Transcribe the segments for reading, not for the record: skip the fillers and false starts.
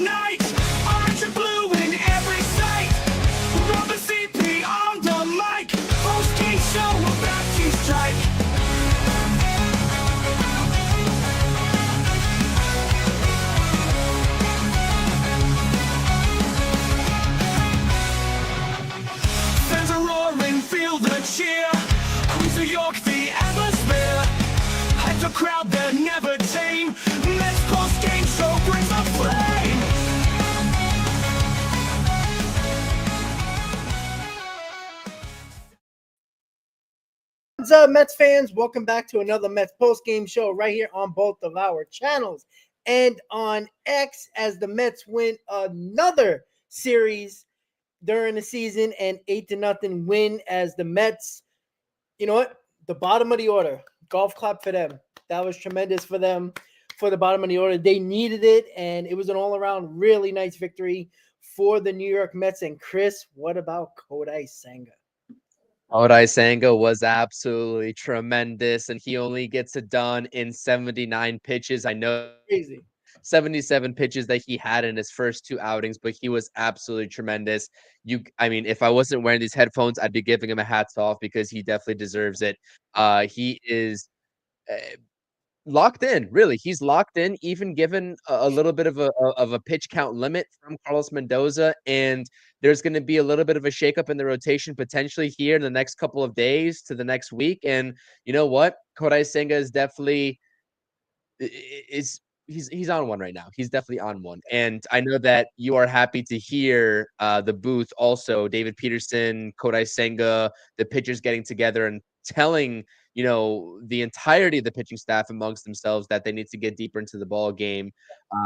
night. Orange and blue in every sight. Rubber CP on the mic. Postgame show about to strike. Fans are roaring, feel the cheer. Queens of York, the atmosphere. At the crowd, they're never tame. Mets Postgame show brings the flame. What's up, Mets fans? Welcome back to another Mets post-game show right here on both of our channels and on X as the Mets win another series during the season and 8-0 win as the Mets, you know what? The bottom of the order. Golf clap for them. That was tremendous for them for the bottom of the order. They needed it, and it was an all-around really nice victory for the New York Mets. And Chris, what about Kodai Senga? Kodai Senga was absolutely tremendous, and he only gets it done in 79 pitches. I know Crazy. 77 pitches that he had in his first two outings, but he was absolutely tremendous. I mean, if I wasn't wearing these headphones, I'd be giving him a hats off because he definitely deserves it. He is locked in, really. He's locked in, even given a little bit of a pitch count limit from Carlos Mendoza, and there's going to be a little bit of a shakeup in the rotation potentially here in the next couple of days to the next week. And you know what? Kodai Senga is definitely he's on one right now. He's definitely on one. And I know that you are happy to hear the booth also, David Peterson, Kodai Senga, the pitchers getting together and telling the entirety of the pitching staff amongst themselves that they need to get deeper into the ball game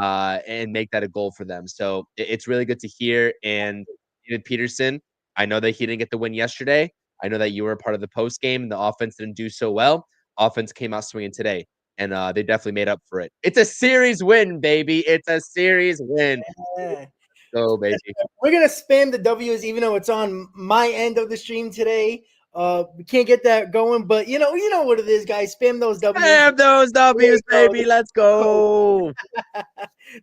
and make that a goal for them. So it's really good to hear. And David Peterson, I know that he didn't get the win yesterday. I know that you were a part of the post game and the offense didn't do so well. Offense came out swinging today, and they definitely made up for it. It's a series win, baby. It's a series win. Yeah. Go, baby. We're gonna spam the W's, even though it's on my end of the stream today. We can't get that going, but you know what it is, guys. Spam those W's. Spam those W's, baby. Let's go.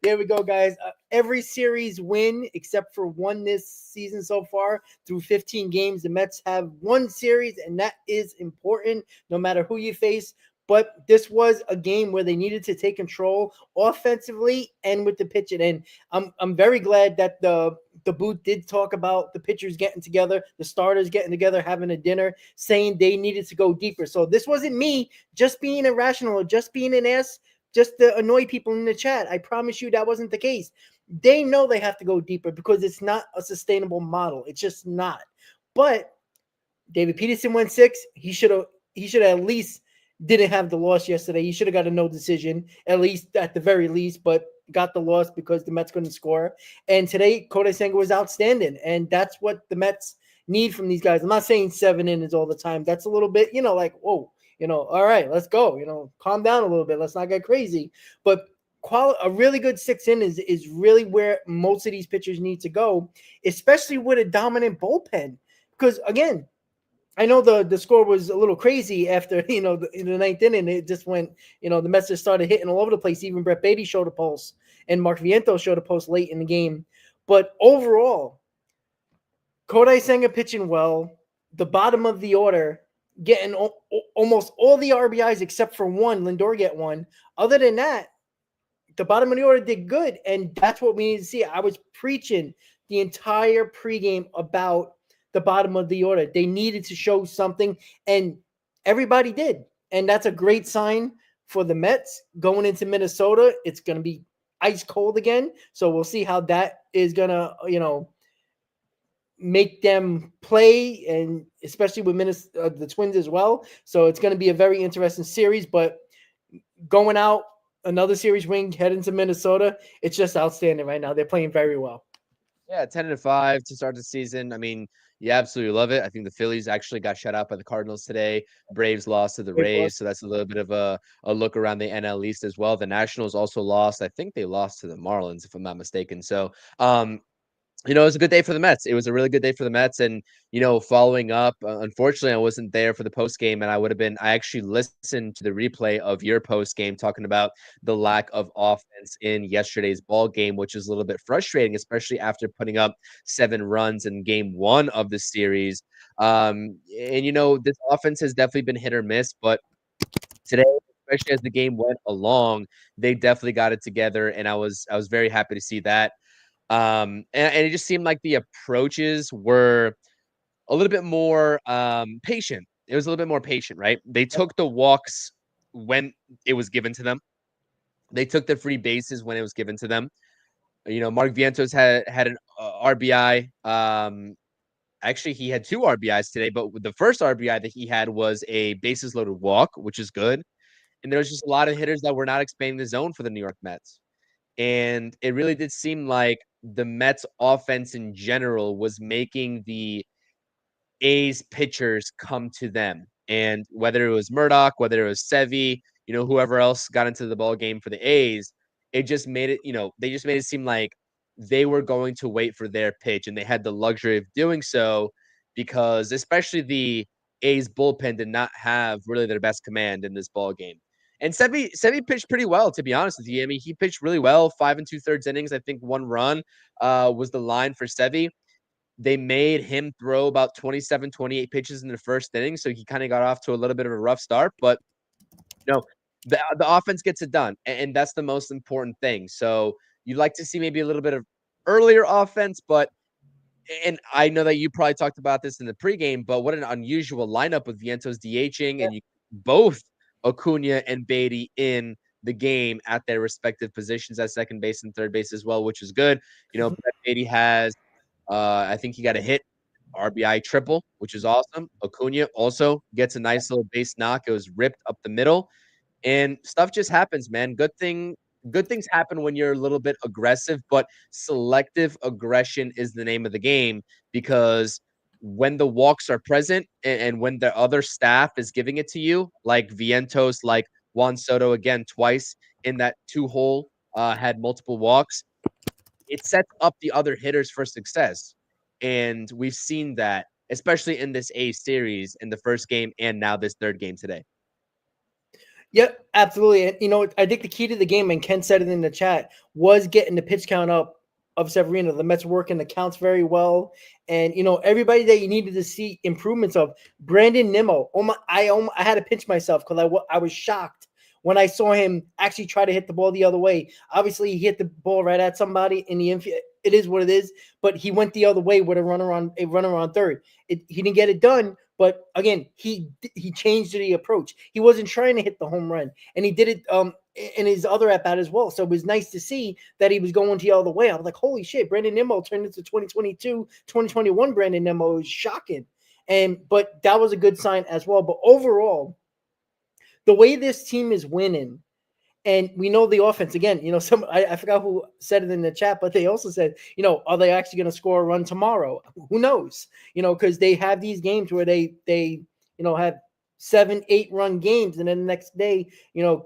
There we go, guys. Every series win except for one this season so far through 15 games. The Mets have one series, and that is important no matter who you face. But this was a game where they needed to take control offensively and with the pitching. And I'm very glad that the booth did talk about the pitchers getting together, the starters getting together, having a dinner, saying they needed to go deeper. So this wasn't me just being irrational or just being an ass just to annoy people in the chat. I promise you that wasn't the case. They know they have to go deeper because it's not a sustainable model. It's just not. But David Peterson went 6. He should have at least didn't have the loss yesterday. He should have got a no decision, at the very least, but got the loss because the Mets couldn't score. And today, Kodai Senga was outstanding, and that's what the Mets need from these guys. I'm not saying 7 innings all the time. That's a little bit, like, whoa, all right, let's go. Calm down a little bit. Let's not get crazy. But a really good 6 innings is really where most of these pitchers need to go, especially with a dominant bullpen. Because, again, I know the score was a little crazy after, in the 9th inning. It just went, the Mets just started hitting all over the place. Even Brett Baty showed a pulse, and Mark Vientos showed a pulse late in the game. But overall, Kodai Senga pitching well. The bottom of the order getting almost all the RBIs except for one. Lindor get one. Other than that, the bottom of the order did good, and that's what we need to see. I was preaching the entire pregame about the bottom of the order. They needed to show something, and everybody did. And that's a great sign for the Mets going into Minnesota. It's going to be ice cold again, so we'll see how that is going to, make them play, and especially with the Twins as well. So it's going to be a very interesting series, but going out, another series win, heading to Minnesota, it's just outstanding right now. They're playing very well. Yeah, 10-5 to start the season. I mean, you absolutely love it. I think the Phillies actually got shut out by the Cardinals today. Braves lost to the Rays, so that's a little bit of a look around the NL East as well. The Nationals also lost. I think they lost to the Marlins, if I'm not mistaken. So it was a good day for the Mets. It was a really good day for the Mets. And, following up, unfortunately, I wasn't there for the post game, and I actually listened to the replay of your post game talking about the lack of offense in yesterday's ball game, which is a little bit frustrating, especially after putting up 7 runs in game 1 of the series. And this offense has definitely been hit or miss, but today, especially as the game went along, they definitely got it together, and I was very happy to see that. And it just seemed like the approaches were a little bit more patient. It was a little bit more patient, right? They took the walks when it was given to them. They took the free bases when it was given to them. Mark Vientos had an RBI. Actually, he had 2 RBIs today, but the first RBI that he had was a bases loaded walk, which is good. And there was just a lot of hitters that were not expanding the zone for the New York Mets. And it really did seem like the Mets offense in general was making the A's pitchers come to them. And whether it was Murdoch, whether it was Sevy, whoever else got into the ball game for the A's, it just made it, they just made it seem like they were going to wait for their pitch, and they had the luxury of doing so because especially the A's bullpen did not have really their best command in this ball game. And Sevy pitched pretty well, to be honest with you. I mean, he pitched really well, 5 2/3 innings. I think 1 run was the line for Sevy. They made him throw about 27, 28 pitches in the first inning, so he kind of got off to a little bit of a rough start. But no, the offense gets it done, and that's the most important thing. So you'd like to see maybe a little bit of earlier offense, but and I know that you probably talked about this in the pregame, but what an unusual lineup with Vientos DHing and you both Acuna and Beatty in the game at their respective positions at second base and third base as well, which is good. Brett Beatty has I think he got a hit RBI triple, which is awesome. Acuna also gets a nice little base knock. It was ripped up the middle. And stuff just happens, man. Good things happen when you're a little bit aggressive, but selective aggression is the name of the game because when the walks are present and when the other staff is giving it to you, like Vientos, like Juan Soto again twice in that 2-hole, had multiple walks, it sets up the other hitters for success. And we've seen that, especially in this A series in the first game and now this third game today. Yep, absolutely. And I think the key to the game, and Ken said it in the chat, was getting the pitch count up of Severino. The Mets working the counts very well. And everybody that you needed to see improvements of. Brandon Nimmo. I had to pinch myself because I was shocked when I saw him actually try to hit the ball the other way. Obviously, he hit the ball right at somebody in the infield. It is what it is, but he went the other way with a runner on third. He didn't get it done, but again, he changed the approach. He wasn't trying to hit the home run, and he did it in his other at bat as well. So it was nice to see that he was going the other way. I was like, holy shit, Brandon Nimmo turned into 2022, 2021 Brandon Nimmo. It was shocking. But that was a good sign as well. But overall, the way this team is winning, and we know the offense again, I forgot who said it in the chat, but they also said, are they actually going to score a run tomorrow? Who knows? Because they have these games where they have 7-8 run games, and then the next day,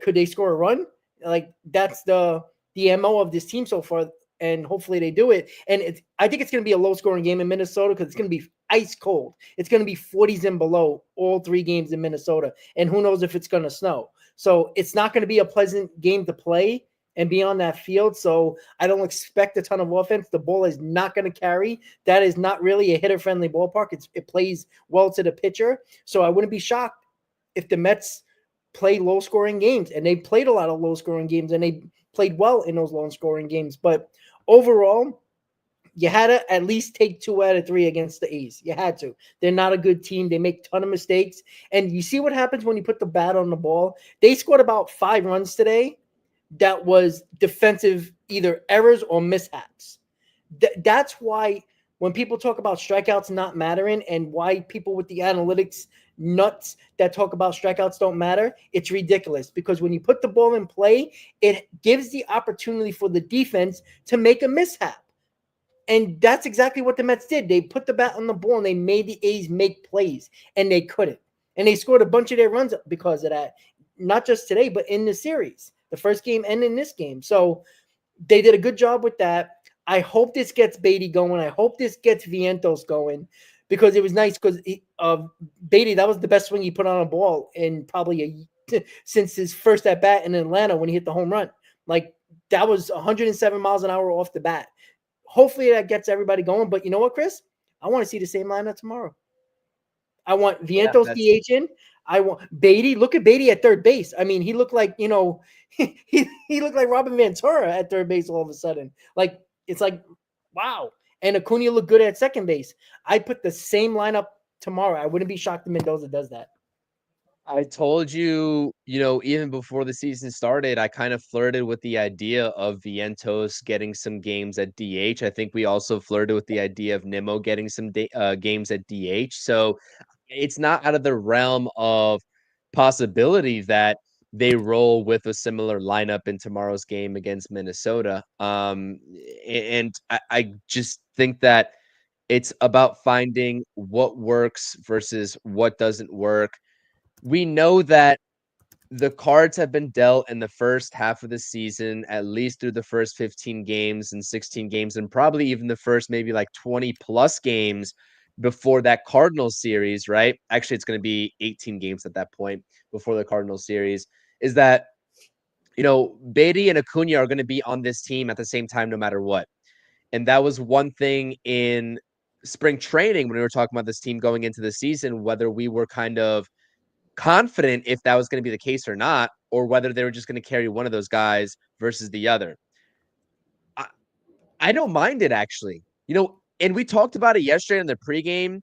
could they score a run? Like that's the MO of this team so far, and hopefully they do it. And I think it's going to be a low scoring game in Minnesota because it's going to be ice cold. It's going to be 40s and below all 3 games in Minnesota, and who knows if it's going to snow. So it's not going to be a pleasant game to play and be on that field. So I don't expect a ton of offense. The ball is not going to carry. That is not really a hitter-friendly ballpark. It plays well to the pitcher. So I wouldn't be shocked if the Mets play low-scoring games. And they played a lot of low-scoring games, and they played well in those low-scoring games. But overall, you had to at least take 2 out of 3 against the A's. You had to. They're not a good team. They make a ton of mistakes. And you see what happens when you put the bat on the ball. They scored about 5 runs today. That was defensive either errors or mishaps. That's why when people talk about strikeouts not mattering and why people with the analytics nuts that talk about strikeouts don't matter, it's ridiculous because when you put the ball in play, it gives the opportunity for the defense to make a mishap. And that's exactly what the Mets did. They put the bat on the ball and they made the A's make plays, and they couldn't. And they scored a bunch of their runs because of that, not just today, but in the series, the first game and in this game. So they did a good job with that. I hope this gets Beatty going. I hope this gets Vientos going, because it was nice because Beatty, that was the best swing he put on a ball in probably since his first at bat in Atlanta when he hit the home run. Like, that was 107 miles an hour off the bat. Hopefully that gets everybody going. But you know what, Chris? I want to see the same lineup tomorrow. I want Yeah, Vientos that's DH in. I want Beatty. Look at Beatty at third base. I mean, he looked like, he looked like Robin Ventura at third base all of a sudden. Like, it's like, wow. And Acuna looked good at second base. I put the same lineup tomorrow. I wouldn't be shocked if Mendoza does that. I told you, even before the season started, I kind of flirted with the idea of Vientos getting some games at DH. I think we also flirted with the idea of Nimmo getting some games at DH. So it's not out of the realm of possibility that they roll with a similar lineup in tomorrow's game against Minnesota. And I just think that it's about finding what works versus what doesn't work. We know that the cards have been dealt in the first half of the season, at least through the first 15 games and 16 games, and probably even the first maybe like 20 plus games before that Cardinals series, right? Actually, it's going to be 18 games at that point before the Cardinals series. Is that, Beatty and Acuna are going to be on this team at the same time no matter what. And that was one thing in spring training when we were talking about this team going into the season, whether we were kind of confident if that was going to be the case or not, or whether they were just going to carry one of those guys versus the other. I don't mind it, actually. And we talked about it yesterday in the pregame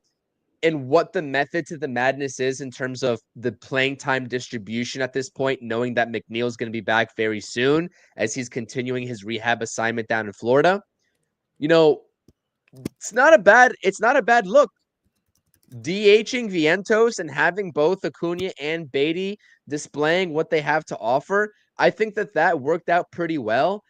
and what the method to the madness is in terms of the playing time distribution at this point, knowing that McNeil's going to be back very soon as he's continuing his rehab assignment down in Florida. It's not a bad look. DHing Vientos and having both Acuna and Beatty displaying what they have to offer, I think that worked out pretty well.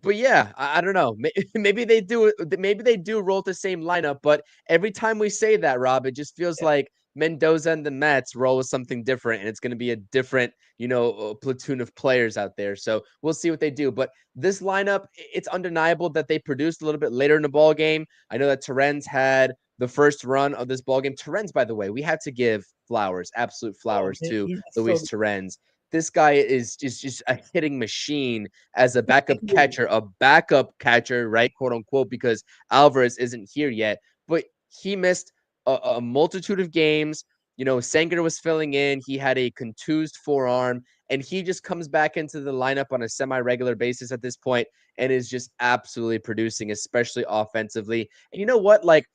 But yeah, I don't know. Maybe they do. Maybe they do roll the same lineup. But every time we say that, Rob, it just feels like Mendoza and the Mets roll with something different, and it's going to be a different, platoon of players out there. So we'll see what they do. But this lineup, it's undeniable that they produced a little bit later in the ball game. I know that Terrence had the first run of this ball game. Terrence, by the way, we have to give flowers, absolute flowers to Luis Terrence. This guy is just a hitting machine as a backup catcher, right? Quote unquote, because Alvarez isn't here yet. But he missed a multitude of games. Senga was filling in. He had a contused forearm, and he just comes back into the lineup on a semi-regular basis at this point and is just absolutely producing, especially offensively. And you know what? Like,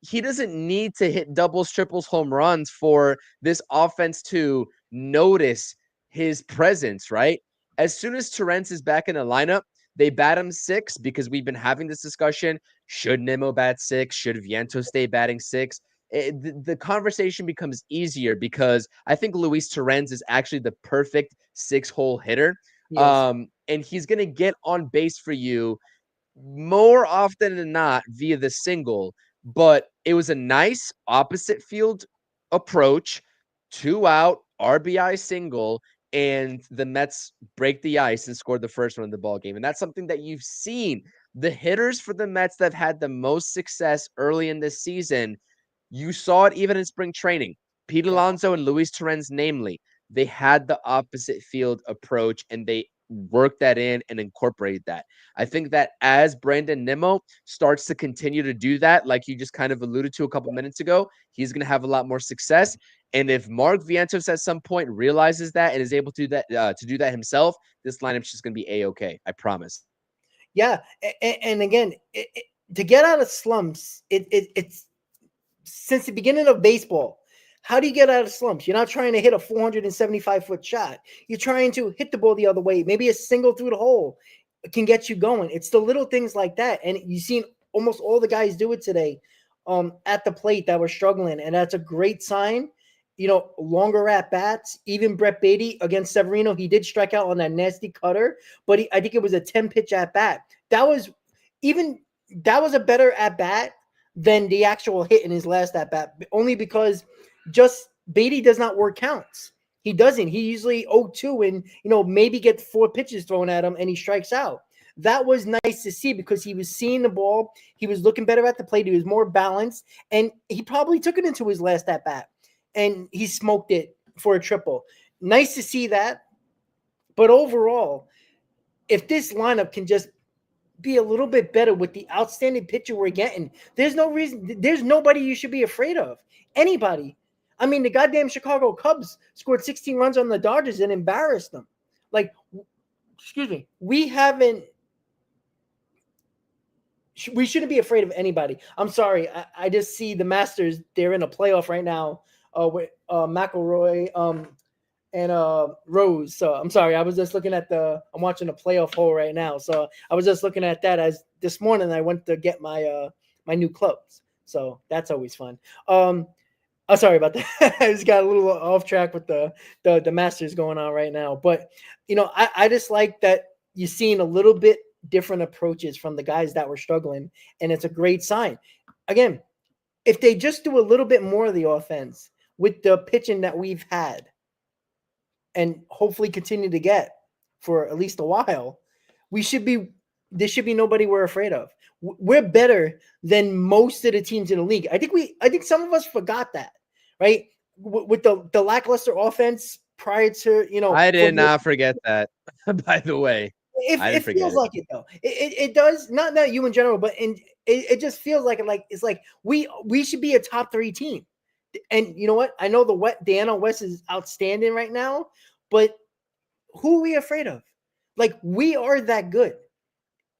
he doesn't need to hit doubles, triples, home runs for this offense to notice his presence, right? As soon as Terrence is back in the lineup, they bat him 6 because we've been having this discussion. Should Nimmo bat 6? Should Vientos stay batting 6? The conversation becomes easier because I think Luis Terrence is actually the perfect 6-hole hitter. Yes. And he's going to get on base for you more often than not via the single. But it was a nice opposite field approach, 2 out, RBI single, and the Mets break the ice and scored the first run of the ball game. And that's something that you've seen. The hitters for the Mets that have had the most success early in this season, you saw it even in spring training. Pete Alonso and Luis Terrence, namely, they had the opposite field approach and they worked that in and incorporated that. I think that as Brandon Nimmo starts to continue to do that, like you just kind of alluded to a couple minutes ago, he's going to have a lot more success. And if Mark Vientos at some point realizes that and is able to do that himself, this lineup's just going to be A-okay. I promise. Yeah, and again, to get out of slumps, it's since the beginning of baseball. How do you get out of slumps? You're not trying to hit a 475-foot shot. You're trying to hit the ball the other way. Maybe a single through the hole can get you going. It's the little things like that, and you've seen almost all the guys do it today at the plate that were struggling, and that's a great sign. Longer at bats. Even Brett Beatty against Severino, he did strike out on that nasty cutter, but I think it was a 10-pitch at bat. That was a better at bat than the actual hit in his last at bat, only because just Beatty does not work counts. He doesn't. He usually 0-2 and maybe get 4 pitches thrown at him and he strikes out. that was nice to see because he was seeing the ball. He was looking better at the plate. He was more balanced, and he probably took it into his last at bat, and he smoked it for a triple. Nice to see that. But overall, if this lineup can just be a little bit better with the outstanding pitcher we're getting, there's no reason. There's nobody you should be afraid of. Anybody. I mean, the goddamn Chicago Cubs scored 16 runs on the Dodgers and embarrassed them. Like, excuse me, we shouldn't be afraid of anybody. I'm sorry. I just see the Masters. They're in a playoff right now with McElroy and Rose. So I'm sorry. I'm watching a playoff hole right now. So I was just looking at that as this morning I went to get my new clubs. So that's always fun. Sorry about that. I just got a little off track with the Masters going on right now. But, I just like that you're seeing a little bit different approaches from the guys that were struggling, and it's a great sign. Again, if they just do a little bit more of the offense with the pitching that we've had and hopefully continue to get for at least a while, there should be nobody we're afraid of. We're better than most of the teams in the league. I think some of us forgot that, right? With the lackluster offense prior to, I did not forget that, by the way. It feels like it though. It does, not you in general, but it just feels like it's like we should be a top 3 team. And you know what? I know the NL West is outstanding right now, but who are we afraid of? Like, we are that good.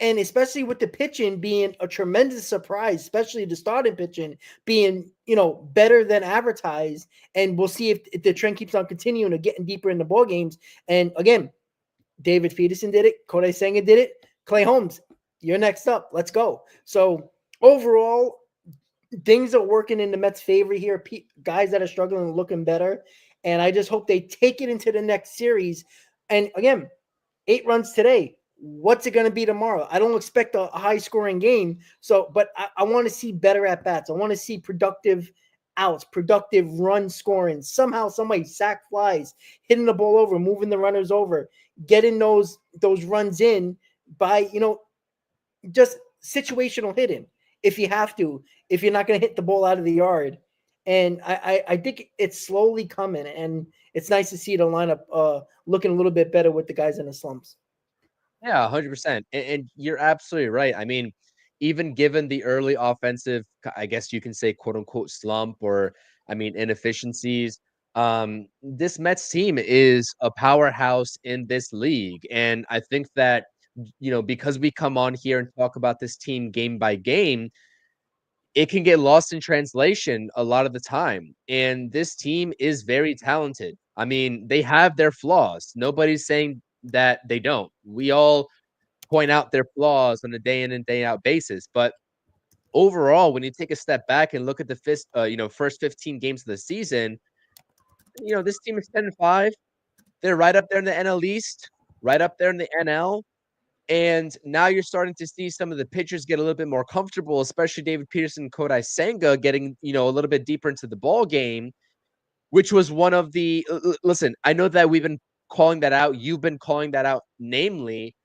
And especially with the pitching being a tremendous surprise, especially the starting pitching being, better than advertised. And we'll see if the trend keeps on continuing or getting deeper in the ball games. And again, David Peterson did it. Kodai Senga did it. Clay Holmes, you're next up. Let's go. So overall, things are working in the Mets' favor here. Guys that are struggling are looking better. And I just hope they take it into the next series. And again, 8 runs today. What's it going to be tomorrow? I don't expect a high-scoring game. But I want to see better at-bats. I want to see productive outs, productive run scoring. Somehow, somebody sack flies, hitting the ball over, moving the runners over, getting those runs in by, just situational hitting if you have to, if you're not going to hit the ball out of the yard. And I think it's slowly coming, and it's nice to see the lineup looking a little bit better with the guys in the slumps. Yeah, 100%. And you're absolutely right. I mean, even given the early offensive, I guess you can say, quote unquote, slump or, inefficiencies, this Mets team is a powerhouse in this league. And I think that, because we come on here and talk about this team game by game, it can get lost in translation a lot of the time. And this team is very talented. I mean, they have their flaws. Nobody's saying that they don't. We all point out their flaws on a day in and day out basis. But overall, when you take a step back and look at the first 15 games of the season, this team is 10-5. They're right up there in the NL East, right up there in the NL. And now you're starting to see some of the pitchers get a little bit more comfortable, especially David Peterson, Kodai Senga getting, a little bit deeper into the ball game, which was one of the listen, I know that we've been calling that out. You've been calling that out, namely,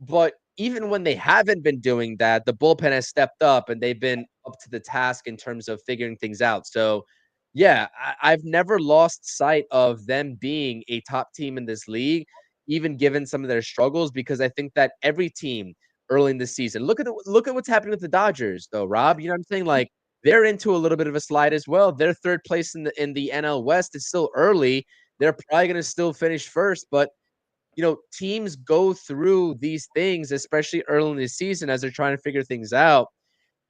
but even when they haven't been doing that, the bullpen has stepped up and they've been up to the task in terms of figuring things out. So, yeah, I've never lost sight of them being a top team in this league, even given some of their struggles, because I think that every team early in the season, look at what's happening with the Dodgers, though, Rob. You know what I'm saying? Like, they're into a little bit of a slide as well. They're 3rd place in the NL West. It's still early. They're probably going to still finish first, but teams go through these things, especially early in the season as they're trying to figure things out.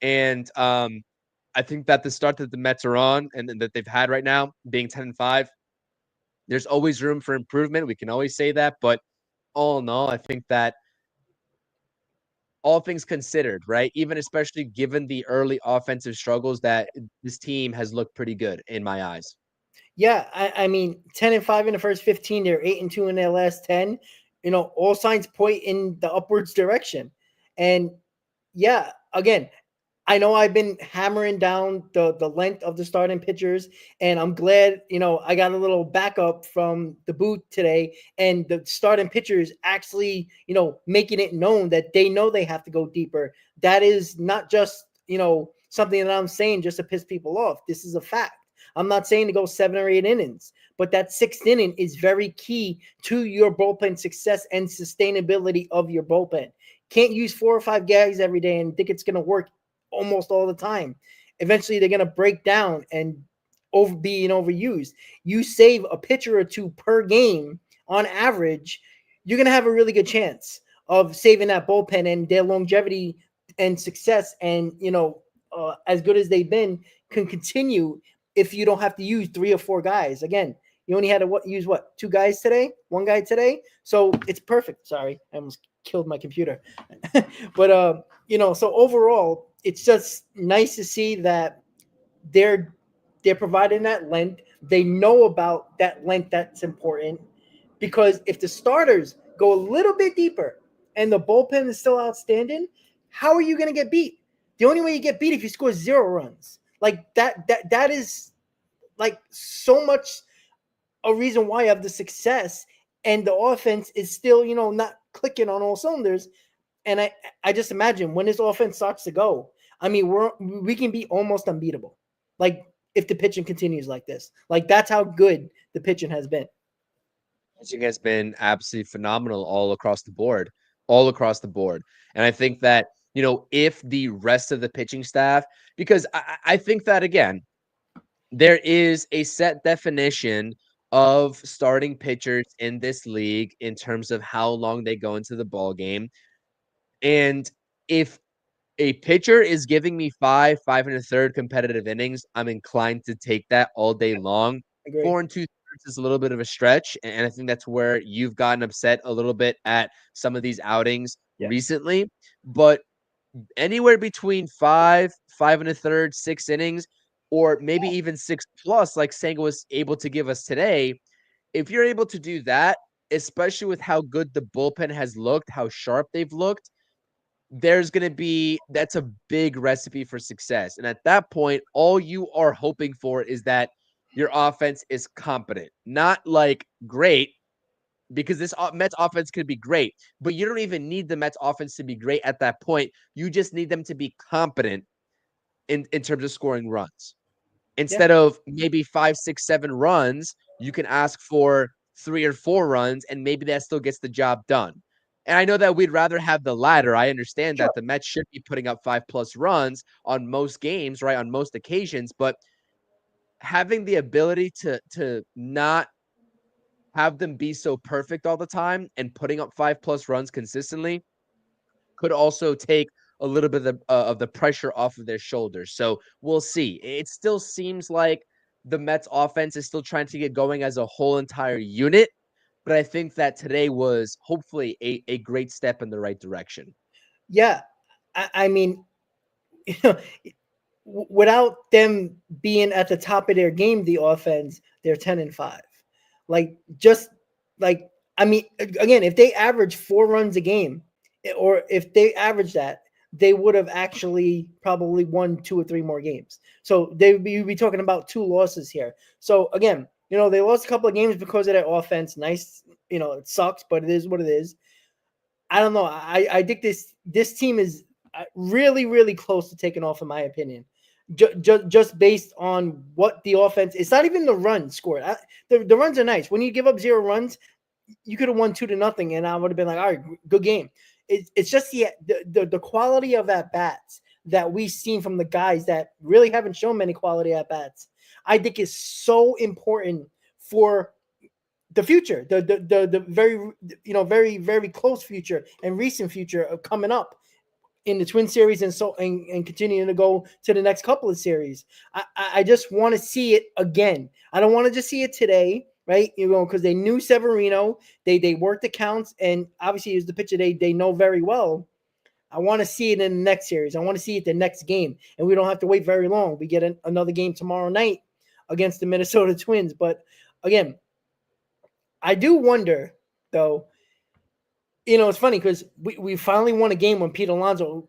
And I think that the start that the Mets are on and that they've had right now, being 10-5, there's always room for improvement. We can always say that, but all in all, I think that all things considered, right? Even especially given the early offensive struggles, that this team has looked pretty good in my eyes. Yeah, I mean, 10-5 in the first 15. They're 8-2 in their last 10. All signs point in the upwards direction. And yeah, again, I know I've been hammering down the length of the starting pitchers, and I'm glad, I got a little backup from the booth today, and the starting pitchers actually, making it known that they know they have to go deeper. That is not just, something that I'm saying just to piss people off. This is a fact. I'm not saying to go 7 or 8 innings, but that sixth inning is very key to your bullpen success and sustainability of your bullpen. Can't use 4 or 5 guys every day and think it's going to work almost all the time. Eventually, they're going to break down and being overused. You save a pitcher or two per game on average, you're going to have a really good chance of saving that bullpen, and their longevity and success, and as good as they've been, can continue if you don't have to use 3 or 4 guys. Again, you only had to use 2 guys today, 1 guy today, so it's perfect. Sorry, I almost killed my computer. But so overall, it's just nice to see that they're providing that length. They know about that length that's important, because if the starters go a little bit deeper and the bullpen is still outstanding, how are you going to get beat? The only way you get beat if you score 0 runs. Like that is like so much a reason why of the success, and the offense is still, not clicking on all cylinders. And I just imagine when this offense starts to go, I mean, we can be almost unbeatable. Like, if the pitching continues like this, like, that's how good the pitching has been. Pitching has been absolutely phenomenal all across the board, all across the board. And I think that, if the rest of the pitching staff, because I think that, again, there is a set definition of starting pitchers in this league in terms of how long they go into the ball game. And if a pitcher is giving me 5 and a third competitive innings, I'm inclined to take that all day long. Agree. 4 2 is a little bit of a stretch, and I think that's where you've gotten upset a little bit at some of these outings recently. But anywhere between 5 and a third, 6 innings, or maybe even 6+, like Senga was able to give us today, if you're able to do that, especially with how good the bullpen has looked, how sharp they've looked, that's a big recipe for success. And at that point, all you are hoping for is that your offense is competent, not like great, because this Mets offense could be great, but you don't even need the Mets offense to be great at that point. You just need them to be competent in terms of scoring runs. Instead of maybe 5, 6, 7 runs, you can ask for 3 or 4 runs, and maybe that still gets the job done. And I know that we'd rather have the latter. I understand that the Mets should be putting up 5+ runs on most games, right, on most occasions, but having the ability to not have them be so perfect all the time and putting up 5+ runs consistently could also take a little bit of the pressure off of their shoulders. So we'll see. It still seems like the Mets offense is still trying to get going as a whole entire unit, but I think that today was hopefully a great step in the right direction. Yeah. I mean, without them being at the top of their game, the offense, they're 10-5. Like, just like, I mean, again, if they average 4 runs a game, or if they average that, they would have actually probably won 2 or 3 more games. So they'd be talking about 2 losses here. So again, they lost a couple of games because of their offense. Nice, it sucks, but it is what it is. I don't know. I think this team is really, really close to taking off, in my opinion. Just based on what the offense, it's not even the runs scored. The runs are nice. When you give up 0 runs, you could have won 2-0, and I would have been like, all right, good game. It's just the quality of at bats that we've seen from the guys that really haven't shown many quality at bats. I think is so important for the future, the very, very, very close future and recent future of coming up in the Twin Series, and continuing to go to the next couple of series. I just want to see it again. I don't want to just see it today, right? Because they knew Severino, they worked the counts, and obviously is the pitcher they know very well. I want to see it in the next series. I want to see it the next game, and we don't have to wait very long. We get another game tomorrow night against the Minnesota Twins. But again, I do wonder, though, it's funny because we finally won a game when Pete Alonso,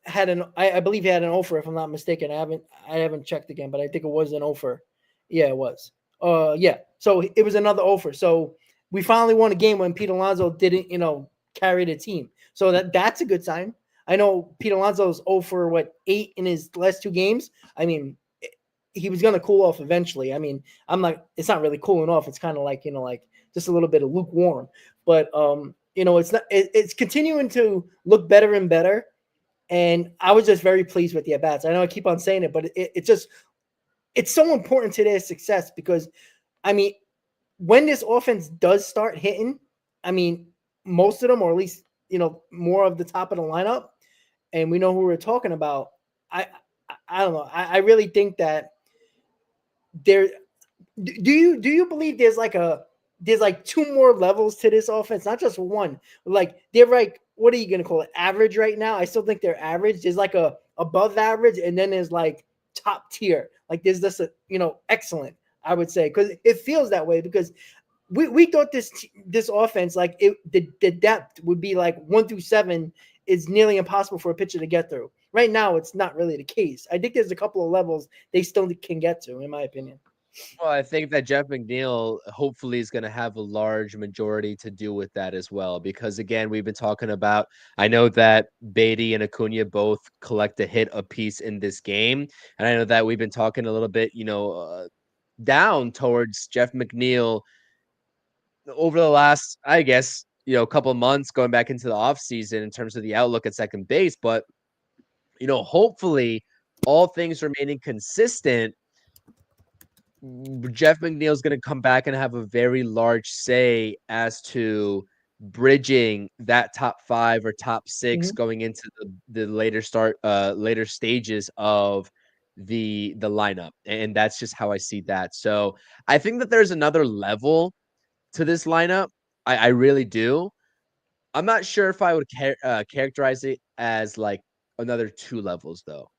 had I believe he had an offer, if I'm not mistaken. I haven't checked again, but I think it was an offer. Yeah, it was. Yeah. So it was another offer. So we finally won a game when Pete Alonso didn't, carry the team. So that's a good sign. I know Pete Alonso's over what 8 in his last 2 games. I mean, he was gonna cool off eventually. I mean, I'm not. It's not really cooling off. It's kind of like like just a little bit of lukewarm. But it's not. It's continuing to look better and better. And I was just very pleased with the at bats. I know I keep on saying it, but it's so important to their success because, I mean, when this offense does start hitting, I mean, most of them, or at least more of the top of the lineup, and we know who we're talking about. I don't know. I really think that there. Do you believe there's like 2 more levels to this offense, not just one? Like they're like, what are you gonna call it? Average right now? I still think they're average. There's like a above average, and then there's like top tier. Like there's just a excellent, I would say, because it feels that way because we thought this offense, like the depth would be like 1 through 7 is nearly impossible for a pitcher to get through. Right now, it's not really the case. I think there's a couple of levels they still can get to, in my opinion. Well, I think that Jeff McNeil hopefully is going to have a large majority to do with that as well. Because again, we've been talking about, I know that Beatty and Acuna both collect a hit apiece in this game. And I know that we've been talking a little bit, down towards Jeff McNeil over the last, I guess, couple of months going back into the offseason in terms of the outlook at second base. But, hopefully all things remaining consistent, Jeff McNeil's going to come back and have a very large say as to bridging that top 5 or top 6 Mhm. going into the later stages of the lineup. And that's just how I see that. So I think that there's another level to this lineup. I really do. I'm not sure if I would characterize it as like another 2 levels though.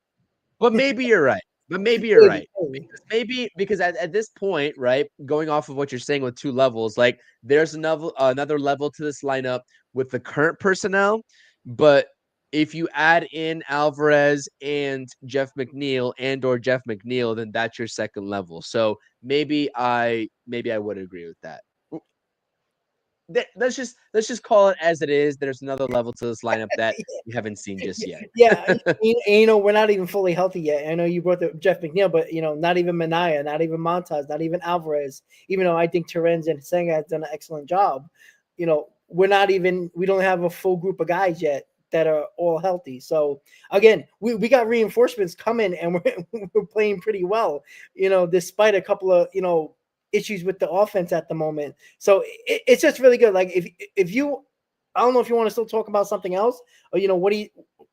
But maybe you're right. But maybe you're Maybe, right. maybe. Because at this point, right, going off of what you're saying with 2 levels, like there's another level to this lineup with the current personnel. But if you add in Alvarez and Jeff McNeil or Jeff McNeil, then that's your second level. So maybe I would agree with that. Let's just call it as it is. There's another level to this lineup that we haven't seen just yet. Yeah, we're not even fully healthy yet. I know you brought the Jeff McNeil, but not even Manaya, not even Montaz, not even Alvarez. Even though I think Terens and Senga has done an excellent job, we don't have a full group of guys yet that are all healthy. So again, we got reinforcements coming, and we're playing pretty well. Despite a couple of issues with the offense at the moment. So it's just really good. Like if you, I don't know if you want to still talk about something else, or what do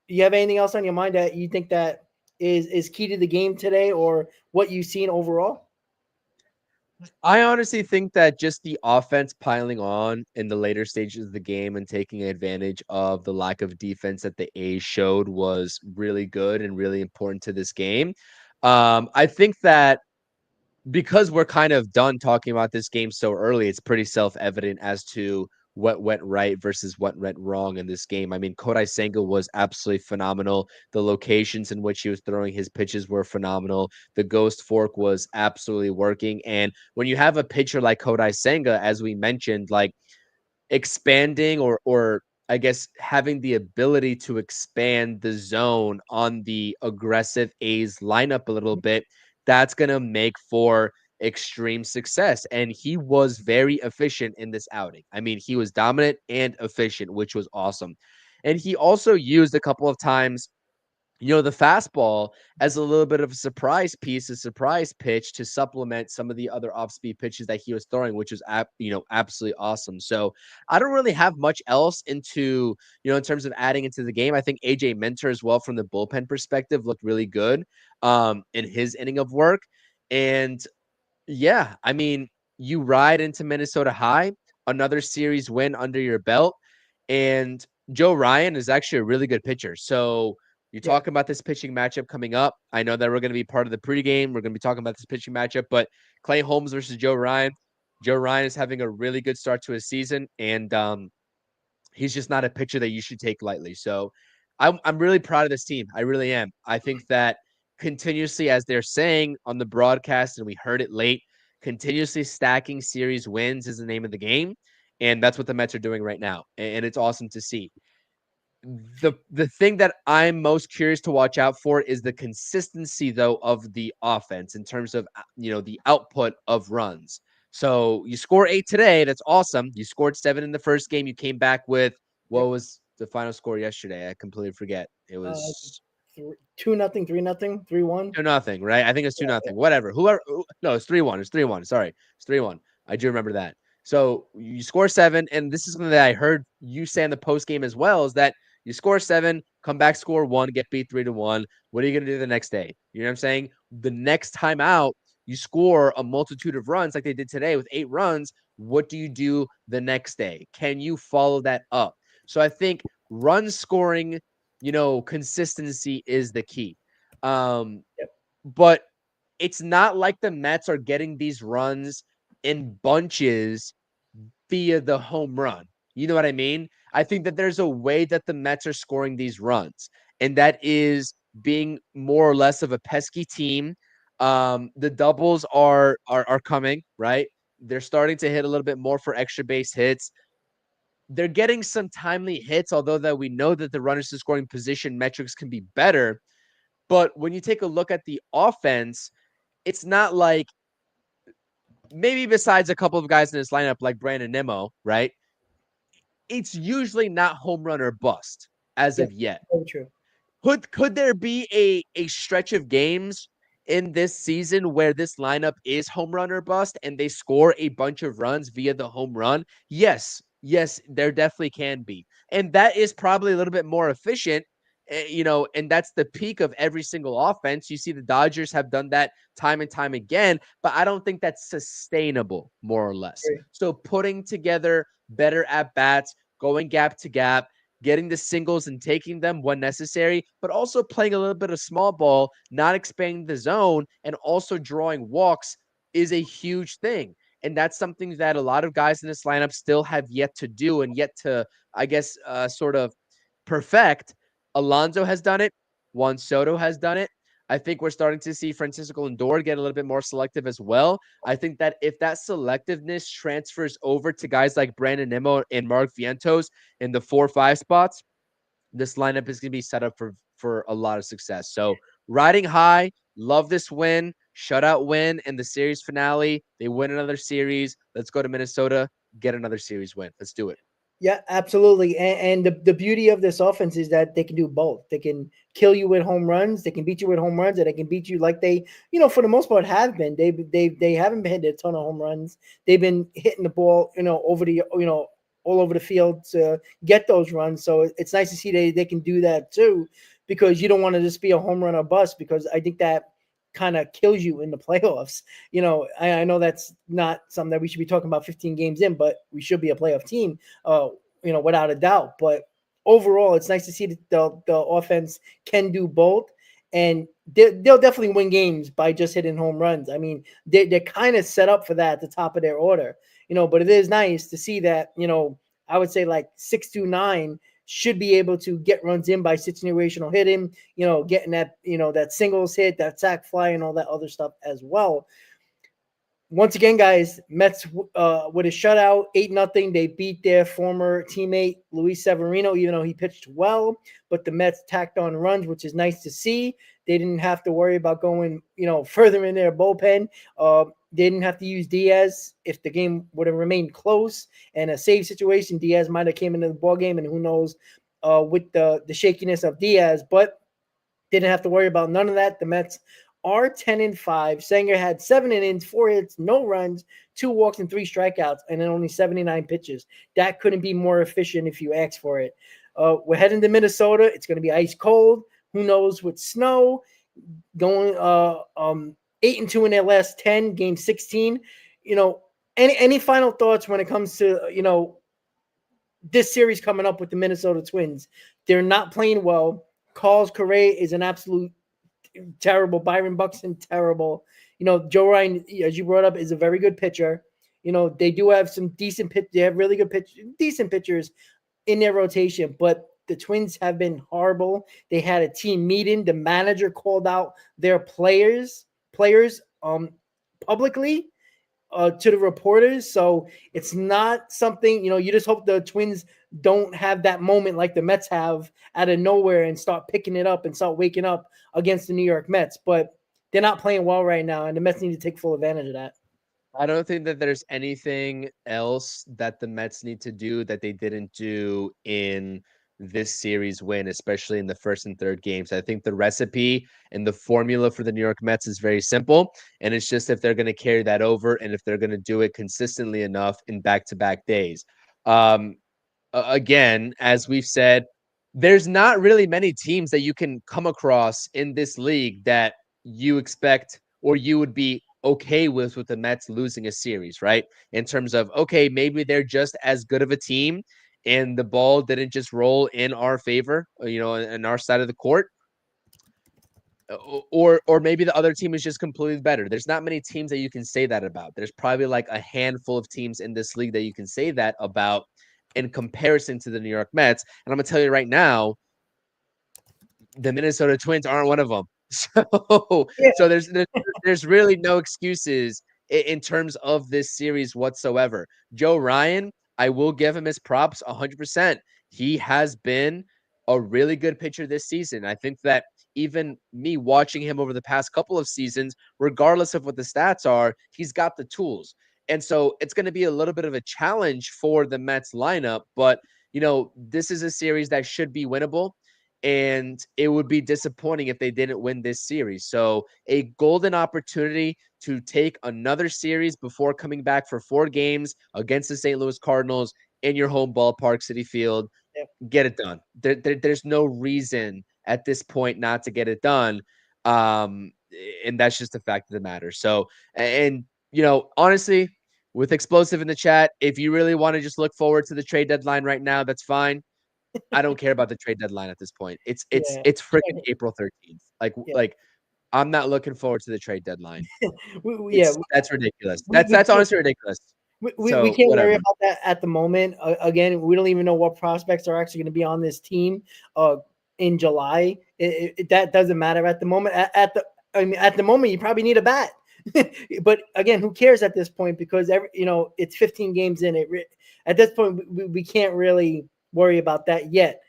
you have anything else on your mind that you think that is key to the game today, or what you've seen overall? I honestly think that just the offense piling on in the later stages of the game and taking advantage of the lack of defense that the A's showed was really good and really important to this game. I think that because we're kind of done talking about this game so early, it's pretty self-evident as to what went right versus what went wrong in this game. I mean, Kodai Senga was absolutely phenomenal. The locations in which he was throwing his pitches were phenomenal. The ghost fork was absolutely working. And when you have a pitcher like Kodai Senga, as we mentioned, like expanding or I guess having the ability to expand the zone on the aggressive A's lineup a little bit, that's going to make for extreme success. And he was very efficient in this outing. I mean, he was dominant and efficient, which was awesome. And he also used a couple of times the fastball as a little bit of a surprise piece, a surprise pitch to supplement some of the other off-speed pitches that he was throwing, which was absolutely awesome. So I don't really have much else into, in terms of adding into the game. I think AJ Minter as well from the bullpen perspective looked really good in his inning of work. And yeah, I mean, you ride into Minnesota High, another series win under your belt, and Joe Ryan is actually a really good pitcher. So you're Yeah. talking about this pitching matchup coming up. I know that we're going to be part of the pregame. We're going to be talking about this pitching matchup, but Clay Holmes versus Joe Ryan. Joe Ryan is having a really good start to his season, and he's just not a pitcher that you should take lightly. So I'm really proud of this team. I really am. I think that continuously, as they're saying on the broadcast, and we heard it late, continuously stacking series wins is the name of the game. And that's what the Mets are doing right now. And it's awesome to see. The thing that I'm most curious to watch out for is the consistency, though, of the offense in terms of the output of runs. So you score 8 today, that's awesome. You scored 7 in the first game. You came back with what was the final score yesterday? I completely forget. It was 2-0, 3-0, 3-1. 2-0, right? I think it's 2-0. Whatever. No, it's 3-1. It's 3-1. Sorry. It's 3-1. I do remember that. So you score 7, and this is something that I heard you say in the post game as well, is that you score 7, come back, score 1, get beat 3-1. What are you going to do the next day? You know what I'm saying? The next time out, you score a multitude of runs like they did today with 8 runs. What do you do the next day? Can you follow that up? So I think run scoring, consistency is the key. But it's not like the Mets are getting these runs in bunches via the home run. You know what I mean? I think that there's a way that the Mets are scoring these runs, and that is being more or less of a pesky team. The doubles are coming, right? They're starting to hit a little bit more for extra base hits. They're getting some timely hits, although that we know that the runners in scoring position metrics can be better. But when you take a look at the offense, it's not like, maybe besides a couple of guys in this lineup like Brandon Nimmo, right? It's usually not home run or bust as Yeah, of yet. very true. Could there be a stretch of games in this season where this lineup is home run or bust and they score a bunch of runs via the home run? Yes, there definitely can be. And that is probably a little bit more efficient, and that's the peak of every single offense. You see the Dodgers have done that time and time again, but I don't think that's sustainable, more or less. Right. So putting together better at bats, going gap to gap, getting the singles and taking them when necessary, but also playing a little bit of small ball, not expanding the zone, and also drawing walks is a huge thing. And that's something that a lot of guys in this lineup still have yet to do and yet to, I guess, sort of perfect. Alonso has done it. Juan Soto has done it. I think we're starting to see Francisco Lindor get a little bit more selective as well. I think that if that selectiveness transfers over to guys like Brandon Nimmo and Mark Vientos in the 4-5 spots, this lineup is going to be set up for a lot of success. So riding high, love this win, shutout win in the series finale. They win another series. Let's go to Minnesota, get another series win. Let's do it. Yeah, absolutely. And the beauty of this offense is that they can do both. They can kill you with home runs. They can beat you with home runs, and they can beat you like they, for the most part, have been. They haven't been hitting a ton of home runs. They've been hitting the ball, over the, all over the field to get those runs. So it's nice to see they can do that too, because you don't want to just be a home run or bust, because I think that kind of kills you in the playoffs. I know that's not something that we should be talking about 15 games in, but we should be a playoff team, without a doubt. But overall, it's nice to see that the offense can do both, and they'll definitely win games by just hitting home runs. I mean, they're kind of set up for that at the top of their order, but it is nice to see that, I would say like 6-9 should be able to get runs in by situational hitting, getting that, that singles hit, that sac fly, and all that other stuff as well. Once again, guys, Mets with a shutout, 8-0. They beat their former teammate Luis Severino, even though he pitched well. But the Mets tacked on runs, which is nice to see. They didn't have to worry about going, further in their bullpen. They didn't have to use Diaz if the game would have remained close and a save situation. Diaz might have came into the ball game, and who knows with the shakiness of Diaz. But didn't have to worry about none of that. The Mets are 10-5. Senga had 7 innings, 4 hits, no runs, 2 walks, and 3 strikeouts, and then only 79 pitches. That couldn't be more efficient if you ask for it. We're heading to Minnesota. It's going to be ice cold. Who knows with snow? Going 8-2 in their last 10, game 16. Any final thoughts when it comes to this series coming up with the Minnesota Twins? They're not playing well. Carlos Correa is an absolute terrible. Byron Buxton, terrible. Joe Ryan, as you brought up, is a very good pitcher. They do have some decent pitch. They have really good decent pitchers in their rotation, but the Twins have been horrible. They had a team meeting. The manager called out their players publicly to the reporters. So it's not something, you just hope the Twins don't have that moment like the Mets have out of nowhere and start picking it up and start waking up against the New York Mets. But they're not playing well right now, and the Mets need to take full advantage of that. I don't think that there's anything else that the Mets need to do that they didn't do in this series win, especially in the first and third games. I think the recipe and the formula for the New York Mets is very simple. And it's just if they're going to carry that over and if they're going to do it consistently enough in back-to-back days. Again, as we've said, there's not really many teams that you can come across in this league that you expect or you would be okay with the Mets losing a series, right? In terms of, okay, maybe they're just as good of a team and the ball didn't just roll in our favor, in our side of the court. Or maybe the other team is just completely better. There's not many teams that you can say that about. There's probably like a handful of teams in this league that you can say that about in comparison to the New York Mets. And I'm going to tell you right now, the Minnesota Twins aren't one of them. So, Yeah. so there's really no excuses in terms of this series whatsoever. Joe Ryan, I will give him his props 100%. He has been a really good pitcher this season. I think that even me watching him over the past couple of seasons, regardless of what the stats are, he's got the tools. And so it's going to be a little bit of a challenge for the Mets lineup, but this is a series that should be winnable. And it would be disappointing if they didn't win this series. So a golden opportunity to take another series before coming back for 4 games against the St. Louis Cardinals in your home ballpark, Citi Field. Yep. Get it done. There's no reason at this point not to get it done. And that's just the fact of the matter. So, and honestly, with Explosive in the chat, if you really want to just look forward to the trade deadline right now, that's fine. I don't care about the trade deadline at this point. It's freaking April 13th. Like I'm not looking forward to the trade deadline. That's ridiculous. That's honestly ridiculous. We can't worry about that at the moment. Again, we don't even know what prospects are actually going to be on this team in July. That doesn't matter at the moment. At the moment, you probably need a bat. But again, who cares at this point? Because it's 15 games in. At this point, we can't really worry about that yet.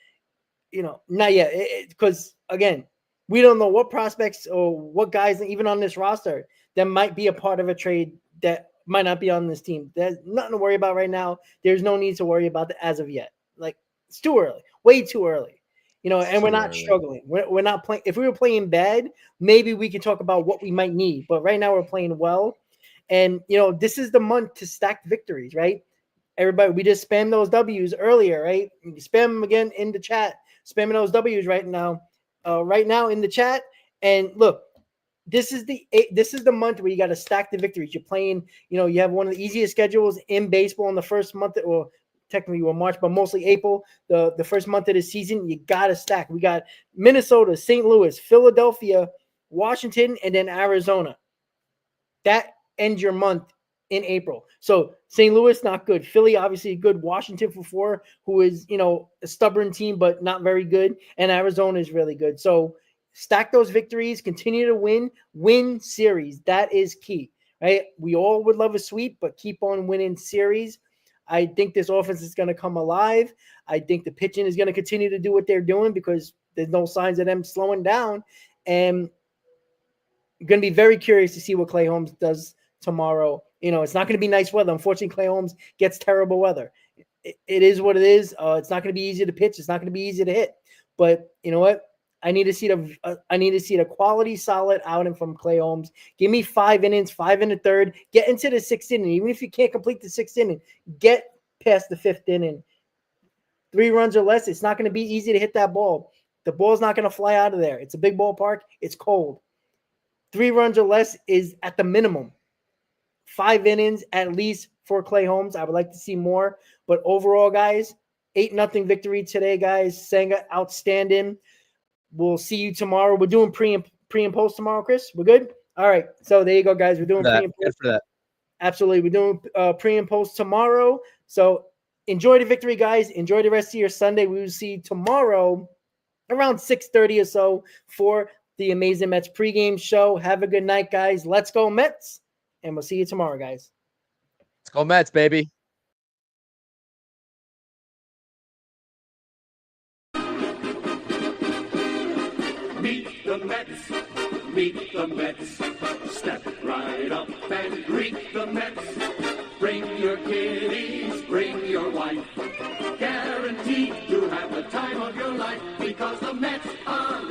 Not yet. Because again, we don't know what prospects or what guys even on this roster that might be a part of a trade that might not be on this team. There's nothing to worry about right now. There's no need to worry about that as of yet. Like, it's too early, way too early. And we're not struggling. We're not playing. If we were playing bad, maybe we could talk about what we might need. But right now we're playing well. And, this is the month to stack victories, right? Everybody, we just spammed those W's earlier, right? Spam them again in the chat. Spamming those W's right now in the chat. And look, this is the month where you got to stack the victories. You're playing, you have one of the easiest schedules in baseball in the first month, or technically we're March, but mostly April, the first month of the season. You got to stack. We got Minnesota, St. Louis, Philadelphia, Washington, and then Arizona. That ends your month in April. So St. Louis, not good. Philly, obviously good. Washington for 4, who is, a stubborn team, but not very good. And Arizona is really good. So stack those victories, continue to win series. That is key, right? We all would love a sweep, but keep on winning series. I think this offense is going to come alive. I think the pitching is going to continue to do what they're doing because there's no signs of them slowing down. And I'm going to be very curious to see what Clay Holmes does tomorrow. It's not going to be nice weather. Unfortunately, Clay Holmes gets terrible weather. It is what it is. It's not going to be easy to pitch. It's not going to be easy to hit. But you know what? I need to see the quality, solid outing from Clay Holmes. Give me 5 innings, 5 in the third. Get into the 6th inning. Even if you can't complete the 6th inning, get past the 5th inning. 3 runs or less. It's not going to be easy to hit that ball. The ball's not going to fly out of there. It's a big ballpark. It's cold. 3 runs or less is at the minimum. 5 innings at least for Clay Holmes. I would like to see more. But overall, guys, 8-0 victory today, guys. Senga, outstanding. We'll see you tomorrow. We're doing pre and post tomorrow, Chris. We're good? All right. So there you go, guys. We're doing pre and post. Good for that. Absolutely. We're doing pre and post tomorrow. So enjoy the victory, guys. Enjoy the rest of your Sunday. We will see you tomorrow around 6:30 or so for the Amazing Mets pregame show. Have a good night, guys. Let's go Mets, and we'll see you tomorrow, guys. Let's go Mets, baby. Meet the Mets, meet the Mets. Step right up and greet the Mets. Bring your kiddies, bring your wife. Guaranteed to have the time of your life because the Mets are